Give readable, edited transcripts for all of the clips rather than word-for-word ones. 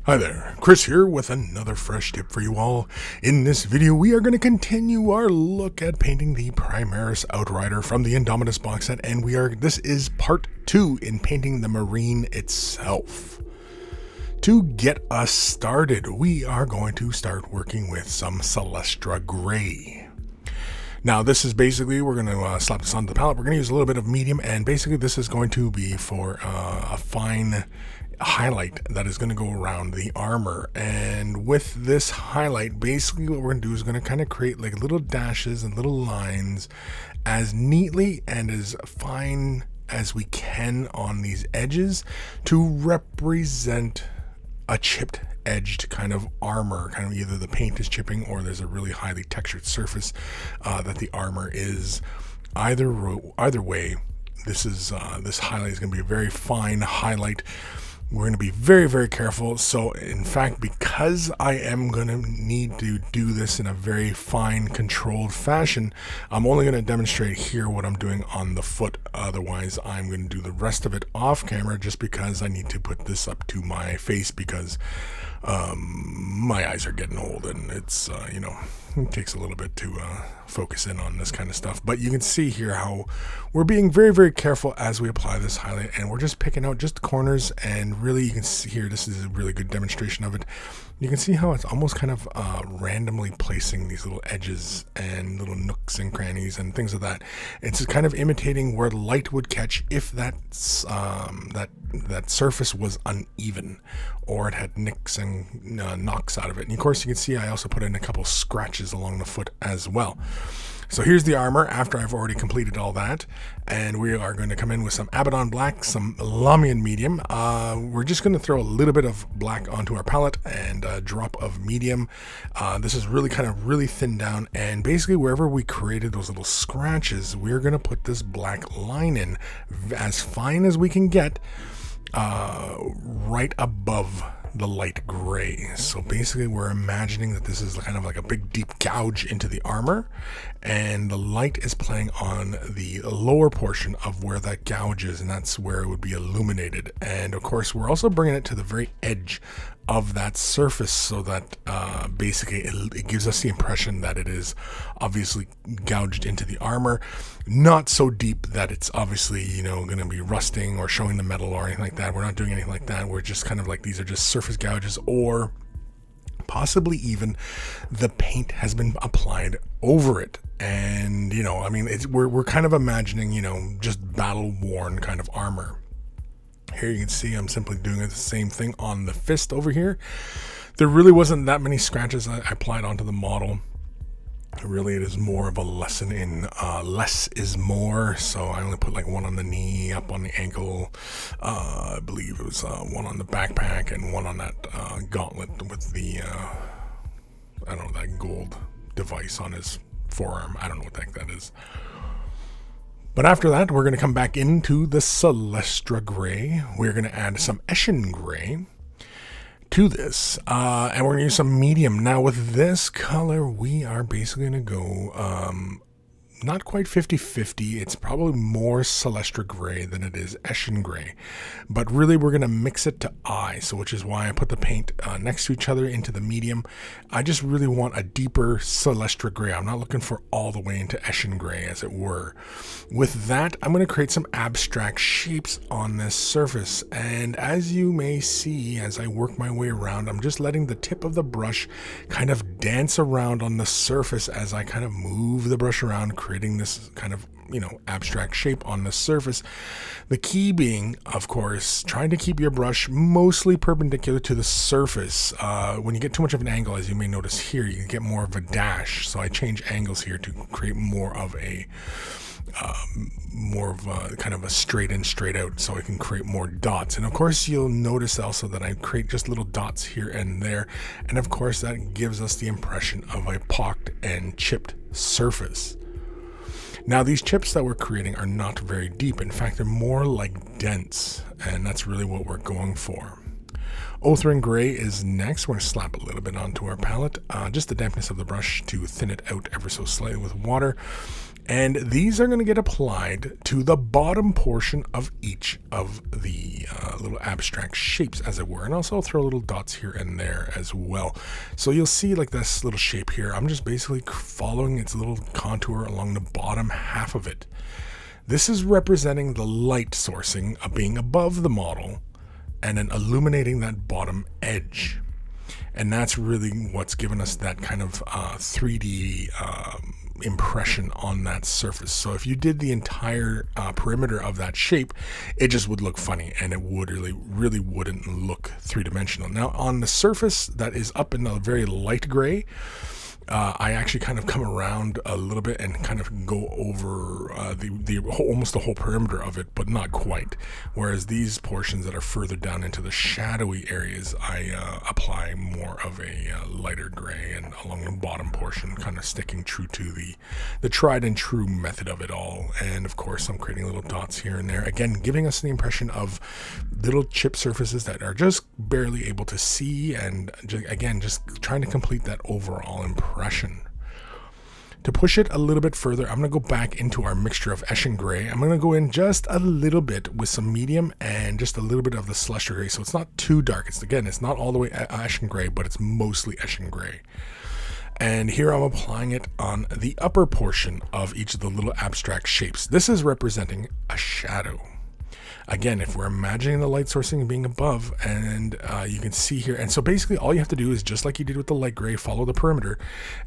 Hi there, Chris here with another fresh tip for you all. In this video, we are going to continue our look at painting the Primaris Outrider from the INDOMITUS box set, and this is part 2 in painting the Marine itself. To get us started, we are going to start working with some Celestra Gray. Now this is basically, we're going to slap this onto the palette. We're going to use a little bit of medium, and basically this is going to be for a fine highlight that is going to go around the armor. And with this highlight, basically what we're going to do is going to kind of create like little dashes and little lines as neatly and as fine as we can on these edges to represent a chipped edged kind of armor, kind of either the paint is chipping or there's a really highly textured surface that the armor is. Either way, this highlight is going to be a very fine highlight. We're going to be very, very careful. So in fact, because I am going to need to do this in a very fine, controlled fashion, I'm only going to demonstrate here what I'm doing on the foot. Otherwise, I'm going to do the rest of it off camera just because I need to put this up to my face because my eyes are getting old and it's, it takes a little bit to focus in on this kind of stuff. But you can see here how we're being very, very careful as we apply this highlight, and we're just picking out just the corners. And really, you can see here, this is a really good demonstration of it. You can see how it's almost kind of randomly placing these little edges and little nooks and crannies and things like that. It's kind of imitating where light would catch if that surface was uneven or it had nicks and knocks out of it. And of course, you can see I also put in a couple scratches along the foot as well. So here's the armor after I've already completed all that, and we are going to come in with some Abaddon black, some Lamian medium. We're just going to throw a little bit of black onto our palette and a drop of medium. This is really kind of really thin down, and basically wherever we created those little scratches, we're going to put this black line in as fine as we can get right above the light gray. So basically we're imagining that this is kind of like a big deep gouge into the armor, and the light is playing on the lower portion of where that gouge is, and that's where it would be illuminated. And of course we're also bringing it to the very edge of that surface so that basically it gives us the impression that it is obviously gouged into the armor, not so deep that it's obviously going to be rusting or showing the metal or anything like that. We're not doing anything like that. We're just kind of like, these are just surface gouges, or possibly even the paint has been applied over it. And we're kind of imagining just battle worn kind of armor. Here you can see I'm simply doing the same thing on the fist over here. There really wasn't that many scratches I applied onto the model. Really, it is more of a lesson in less is more. So I only put like one on the knee, up on the ankle. I believe it was one on the backpack and one on that gauntlet with the, that gold device on his forearm. I don't know what the heck that is. But after that, we're going to come back into the Celestra Gray. We're going to add some Eschen Gray to this, and we're going to use some medium. Now with this color, we are basically going to go not quite 50-50. It's probably more Celestra Gray than it is Eschen Gray. But really, we're going to mix it to eye, so which is why I put the paint next to each other into the medium. I just really want a deeper Celestra Gray. I'm not looking for all the way into Eschen Gray, as it were. With that, I'm going to create some abstract shapes on this surface. And as you may see, as I work my way around, I'm just letting the tip of the brush kind of dance around on the surface as I kind of move the brush around, creating this kind of abstract shape on the surface. The key being, of course, trying to keep your brush mostly perpendicular to the surface. When you get too much of an angle, as you may notice here, you get more of a dash. So I change angles here to create more of a kind of a straight in, straight out, so I can create more dots. And of course, you'll notice also that I create just little dots here and there. And of course, that gives us the impression of a pocked and chipped surface. Now, these chips that we're creating are not very deep. In fact, they're more like dents, and that's really what we're going for. Othrin Gray is next. We're going to slap a little bit onto our palette, just the dampness of the brush to thin it out ever so slightly with water. And these are going to get applied to the bottom portion of each of the little abstract shapes, as it were. And also I'll throw little dots here and there as well. So you'll see like this little shape here. I'm just basically following its little contour along the bottom half of it. This is representing the light sourcing of being above the model and then illuminating that bottom edge. And that's really what's given us that kind of 3D impression on that surface. So if you did the entire perimeter of that shape, it just would look funny, and it would really wouldn't look three-dimensional. Now on the surface that is up in the very light gray, I actually kind of come around a little bit and kind of go over almost the whole perimeter of it, but not quite. Whereas these portions that are further down into the shadowy areas, I apply more of a lighter gray, and along the bottom portion, kind of sticking true to the tried and true method of it all. And of course, I'm creating little dots here and there, again, giving us the impression of little chip surfaces that are just barely able to see, and just trying to complete that overall impression. To push it a little bit further, I'm going to go back into our mixture of Eshin Gray. I'm going to go in just a little bit with some medium and just a little bit of the Celestra Gray, so it's not too dark. It's not all the way Eshin Gray, but it's mostly Eshin Gray. And here I'm applying it on the upper portion of each of the little abstract shapes. This is representing a shadow. Again, if we're imagining the light sourcing being above, and you can see here, and so basically all you have to do is, just like you did with the light gray, follow the perimeter,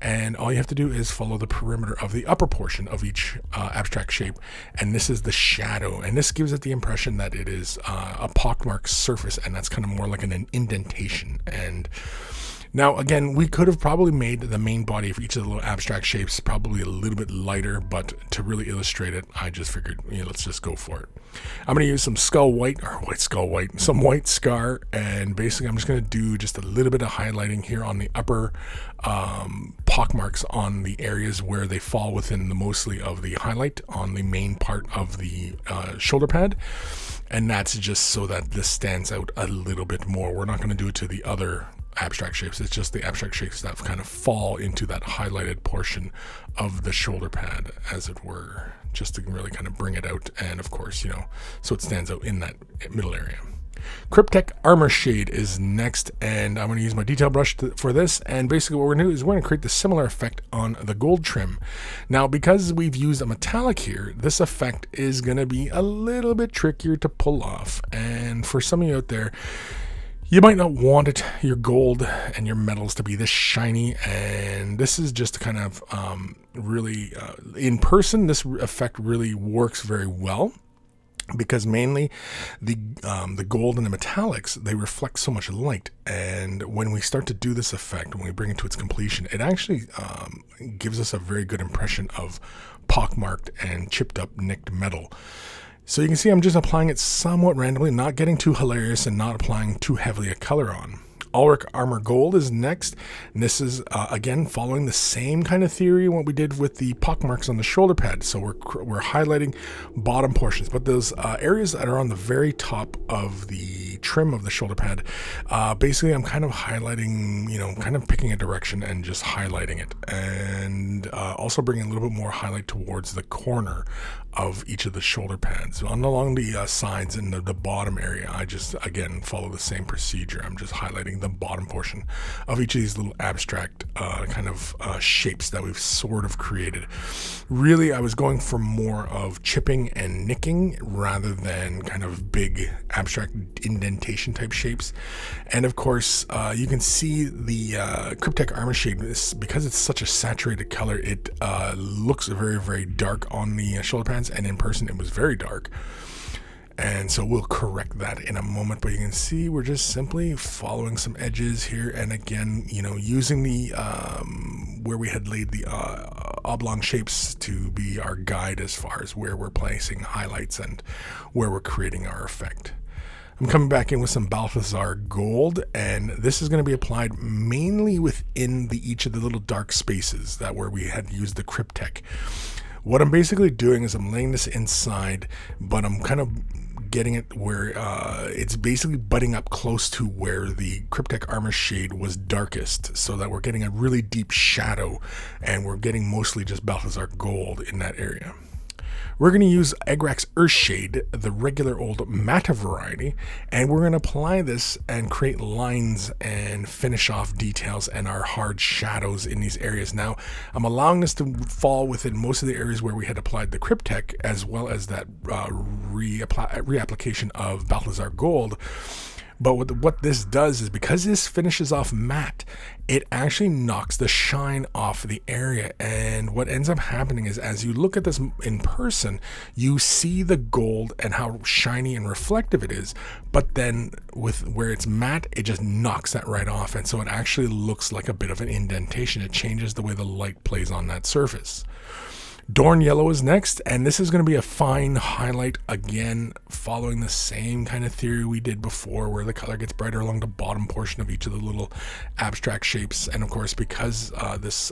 and all you have to do is follow the perimeter of the upper portion of each abstract shape, and this is the shadow, and this gives it the impression that it is a pockmarked surface, and that's kind of more like an indentation. And now, again, we could have probably made the main body for each of the little abstract shapes probably a little bit lighter, but to really illustrate it, I just figured, let's just go for it. I'm going to use some some white scar, and basically I'm just going to do just a little bit of highlighting here on the upper pockmarks on the areas where they fall within the mostly of the highlight on the main part of the shoulder pad. And that's just so that this stands out a little bit more. We're not going to do it to the other abstract shapes. It's just the abstract shapes that kind of fall into that highlighted portion of the shoulder pad, as it were, just to really kind of bring it out, and of course, so it stands out in that middle area. Kryptek Armor Shade is next, and I'm going to use my detail brush for this, and basically what we're going to do is we're going to create the similar effect on the gold trim. Now, because we've used a metallic here, this effect is going to be a little bit trickier to pull off, and for some of you out there, you might not want your gold and your metals to be this shiny, and this is just kind of really, in person, this effect really works very well, because mainly the gold and the metallics, they reflect so much light, and when we start to do this effect, when we bring it to its completion, it actually gives us a very good impression of pockmarked and chipped up nicked metal. So you can see I'm just applying it somewhat randomly, not getting too hilarious and not applying too heavily a color on. Ulrich Armor Gold is next, and this is again following the same kind of theory what we did with the pockmarks on the shoulder pad. So we're highlighting bottom portions, but those areas that are on the very top of the trim of the shoulder pad, basically I'm kind of highlighting, kind of picking a direction and just highlighting it, and also bringing a little bit more highlight towards the corner of each of the shoulder pads. Along the sides and the bottom area, I just, again, follow the same procedure. I'm just highlighting the bottom portion of each of these little abstract kind of shapes that we've sort of created. Really, I was going for more of chipping and nicking rather than kind of big abstract indentation type shapes. And of course, you can see the Kryptek Armor Shade, because it's such a saturated color, it looks very, very dark on the shoulder pads, and in person it was very dark. And so we'll correct that in a moment, but you can see we're just simply following some edges here, and again, using the where we had laid the oblong shapes to be our guide as far as where we're placing highlights and where we're creating our effect. I'm coming back in with some Balthazar Gold, and this is going to be applied mainly within each of the little dark spaces that where we had used the Kryptek. What I'm basically doing is I'm laying this inside, but I'm kind of getting it where it's basically butting up close to where the Kryptek armor shade was darkest, so that we're getting a really deep shadow, and we're getting mostly just Balthazar gold in that area. We're going to use Agrax Earthshade, the regular old matte variety, and we're going to apply this and create lines and finish off details and our hard shadows in these areas. Now, I'm allowing this to fall within most of the areas where we had applied the Kryptek, as well as that reapplication of Balthazar Gold. But what this does is, because this finishes off matte, it actually knocks the shine off the area. And what ends up happening is, as you look at this in person, you see the gold and how shiny and reflective it is. But then with where it's matte, it just knocks that right off. And so it actually looks like a bit of an indentation. It changes the way the light plays on that surface. Dorn Yellow is next, and this is going to be a fine highlight, again following the same kind of theory we did before, where the color gets brighter along the bottom portion of each of the little abstract shapes. And of course, because this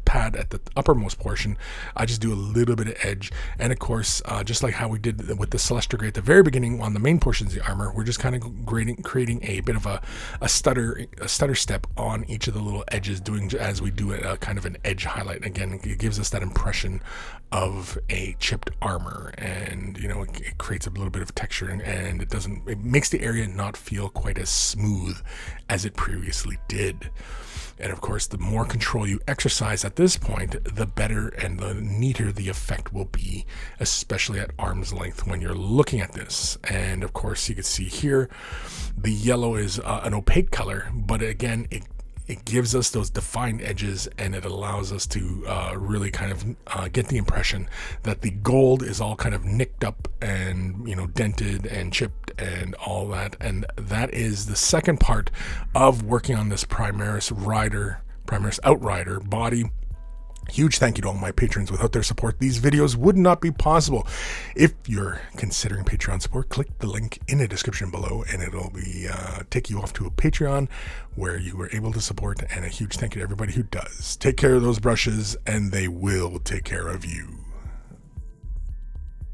pad at the uppermost portion, I just do a little bit of edge. And of course, just like how we did with the Celestra Gray at the very beginning on the main portions of the armor, we're just kind of creating a bit of a stutter step on each of the little edges, doing as we do a kind of an edge highlight. Again, it gives us that impression of a chipped armor, and it creates a little bit of texture, and it makes the area not feel quite as smooth as it previously did. And of course, the more control you exercise at this point, the better and the neater the effect will be, especially at arm's length when you're looking at this. And of course, you can see here the yellow is an opaque color, but again, it gives us those defined edges, and it allows us to really kind of get the impression that the gold is all kind of nicked up and dented and chipped and all that. And that is the second part of working on this Primaris Outrider body. Huge thank you to all my patrons. Without their support, these videos would not be possible. If you're considering Patreon support, click the link in the description below, and it'll be take you off to a Patreon where you were able to support. And a huge thank you to everybody who does. Take care of those brushes, and they will take care of you.